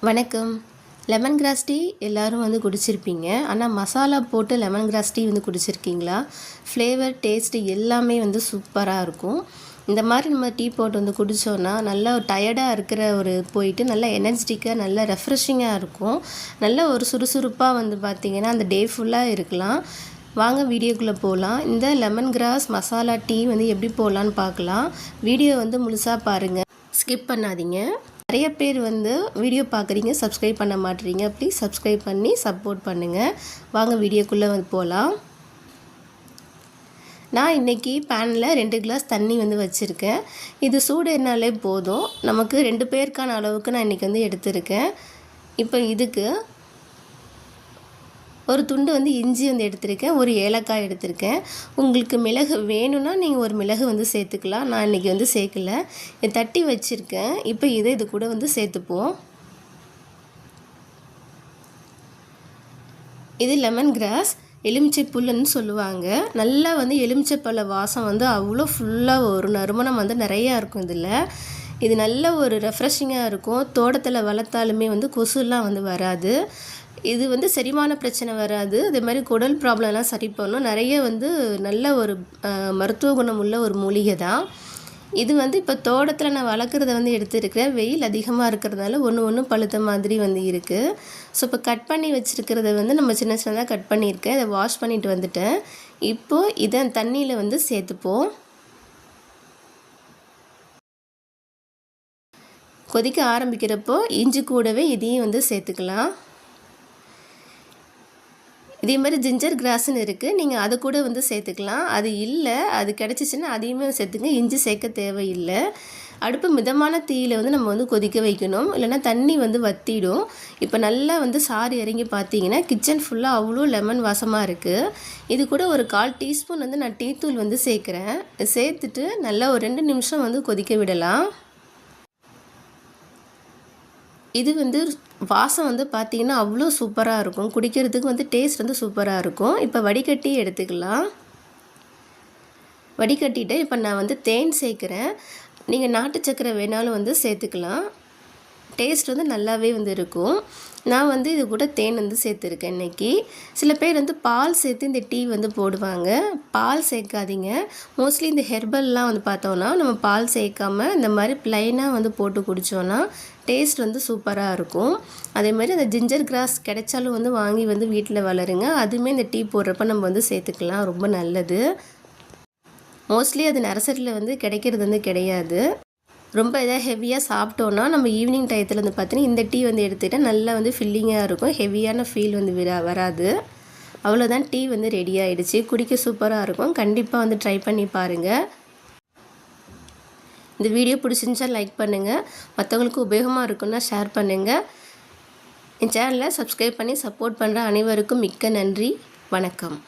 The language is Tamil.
வணக்கம். லெமன் கிராஸ் டீ எல்லோரும் வந்து குடிச்சிருப்பீங்க. ஆனால் மசாலா போட்டு லெமன் கிராஸ் டீ வந்து குடிச்சிருக்கீங்களா? ஃப்ளேவர், டேஸ்ட்டு எல்லாமே வந்து சூப்பராக இருக்கும். இந்த மாதிரி நம்ம டீ போட்டு வந்து குடித்தோன்னா நல்லா டயர்டாக இருக்கிற போயிட்டு நல்லா எனர்ஜெட்டிக்காக நல்லா ரெஃப்ரெஷிங்காக இருக்கும். நல்ல ஒரு சுறுசுறுப்பாக வந்து பார்த்திங்கன்னா அந்த டே ஃபுல்லாக இருக்கலாம். வாங்க வீடியோக்குள்ளே போகலாம். இந்த லெமன் கிராஸ் மசாலா டீ வந்து எப்படி போடலான்னு பார்க்கலாம். வீடியோ வந்து முழுசாக பாருங்கள், ஸ்கிப் பண்ணாதீங்க. நிறைய பேர் வந்து வீடியோ பார்க்குறீங்க, சப்ஸ்கிரைப் பண்ண மாட்டேறீங்க. ப்ளீஸ் சப்ஸ்கிரைப் பண்ணி சப்போர்ட் பண்ணுங்கள். வாங்க வீடியோக்குள்ளே வந்து போகலாம். நான் இன்றைக்கி பேனில் 2 கிளாஸ் தண்ணி வந்து வச்சுருக்கேன். இது சூடுனாலே போதும். நமக்கு 2 பேருக்கான அளவுக்கு நான் இன்றைக்கி வந்து எடுத்திருக்கேன். இப்போ இதுக்கு ஒரு துண்டு வந்து இஞ்சி வந்து எடுத்திருக்கேன், ஒரு ஏலக்காய் எடுத்திருக்கேன். உங்களுக்கு மிளகு வேணும்னா நீங்கள் ஒரு மிளகு வந்து சேர்த்துக்கலாம். நான் இன்றைக்கி வந்து சேர்க்கல. தட்டி வச்சுருக்கேன். இப்போ இது கூட வந்து சேர்த்துப்போம். இது லெமன் கிராஸ் எலுமிச்சை புல்லுன்னு சொல்லுவாங்க. நல்லா வந்து எலுமிச்சைப்பழ வாசம் வந்து அவ்வளோ ஃபுல்லாக ஒரு நறுமணம் வந்து நிறையா இருக்கும் இதில். இது நல்ல ஒரு ரெஃப்ரெஷிங்காக இருக்கும். தோட்டத்தில் வளர்த்தாலுமே வந்து கொசுலாம் வந்து வராது. இது வந்து செரிமான பிரச்சனை வராது. அதே மாதிரி குடல் ப்ராப்ளம்லாம் சரி பண்ணும். நிறைய வந்து நல்ல ஒரு மருத்துவ குணம் உள்ள ஒரு மூலிகை தான். இது வந்து இப்போ தோட்டத்தில் நான் வளர்க்குறத வந்து எடுத்துருக்கிறேன். வெயில் அதிகமாக இருக்கிறதுனால ஒன்று பழுத்த மாதிரி வந்து இருக்குது. ஸோ இப்போ கட் பண்ணி வச்சுருக்கிறத வந்து நம்ம சின்ன சின்னதாக கட் பண்ணியிருக்கேன். அதை வாஷ் பண்ணிட்டு வந்துட்டேன். இப்போது இதை தண்ணியில் வந்து சேர்த்துப்போம். கொதிக்க ஆரம்பிக்கிறப்போ இஞ்சி கூடவே இதையும் வந்து சேர்த்துக்கலாம். இதே மாதிரி ஜிஞ்சர் கிராஸ்ன்னு இருக்குது, நீங்கள் அதை கூட வந்து சேர்த்துக்கலாம். அது இல்லை, அது கிடச்சிச்சின்னா அதையுமே சேர்த்துங்க. இஞ்சி சேர்க்க தேவையில்லை. அடுப்பு மிதமான தீயில் வந்து நம்ம வந்து கொதிக்க வைக்கணும், இல்லைனா தண்ணி வந்து வற்றிடும். இப்போ நல்லா வந்து சாறு இறங்கி பார்த்தீங்கன்னா கிச்சன் ஃபுல்லாக அவ்வளோ லெமன் வாசமாக இருக்குது. இது கூட ஒரு 1/4 டீஸ்பூன் வந்து நான் டீ தூள் வந்து சேர்க்குறேன். சேர்த்துட்டு நல்லா ஒரு 2 நிமிஷம் வந்து கொதிக்க விடலாம். இது வந்து வாசம் வந்து பார்த்திங்கன்னா அவ்வளோ சூப்பராக இருக்கும். குடிக்கிறதுக்கு வந்து டேஸ்ட் வந்து சூப்பராக இருக்கும். இப்போ வடிகட்டி எடுத்துக்கலாம். வடிகட்டிட்டு இப்போ நான் வந்து தேன் சேர்க்குறேன். நீங்கள் நாட்டு சக்கரை வேணாலும் வந்து சேர்த்துக்கலாம். டேஸ்ட் வந்து நல்லாவே வந்து இருக்கும். நான் வந்து இது கூட தேன் வந்து சேர்த்துருக்கேன் இன்றைக்கி. சில பேர் வந்து பால் சேர்த்து இந்த டீ வந்து போடுவாங்க. பால் சேர்க்காதீங்க. மோஸ்ட்லி இந்த ஹெர்பல்லாம் வந்து பார்த்தோன்னா நம்ம பால் சேர்க்காமல் இந்த மாதிரி ப்ளைனாக வந்து போட்டு குடித்தோன்னா டேஸ்ட் வந்து சூப்பராக இருக்கும். அதேமாதிரி அந்த ஜிஞ்சர் கிராஸ் கிடைச்சாலும் வந்து வாங்கி வந்து வீட்டில் வளருங்க. அதுவுமே இந்த டீ போடுறப்ப நம்ம வந்து சேர்த்துக்கலாம். ரொம்ப நல்லது. மோஸ்ட்லி அது நர்சரியில் வந்து கிடைக்கிறது வந்து கிடையாது. ரொம்ப எதாவது ஹெவியாக சாப்பிட்டோன்னா நம்ம ஈவினிங் டயத்தில் வந்து பார்த்தீங்கன்னா இந்த டீ வந்து எடுத்துக்கிட்டால் நல்லா வந்து ஃபில்லிங்காக இருக்கும். ஹெவியான ஃபீல் வந்து வராது. அவ்வளோதான், டீ வந்து ரெடி ஆகிடுச்சு. குடிக்க சூப்பராக இருக்கும். கண்டிப்பாக வந்து ட்ரை பண்ணி பாருங்கள். இந்த வீடியோ பிடிச்சிருந்துச்சா லைக் பண்ணுங்கள். மற்றவங்களுக்கு உபயோகமாக இருக்குன்னா ஷேர் பண்ணுங்கள். என் சேனலை சப்ஸ்கிரைப் பண்ணி சப்போர்ட் பண்ணுற அனைவருக்கும் மிக்க நன்றி. வணக்கம்.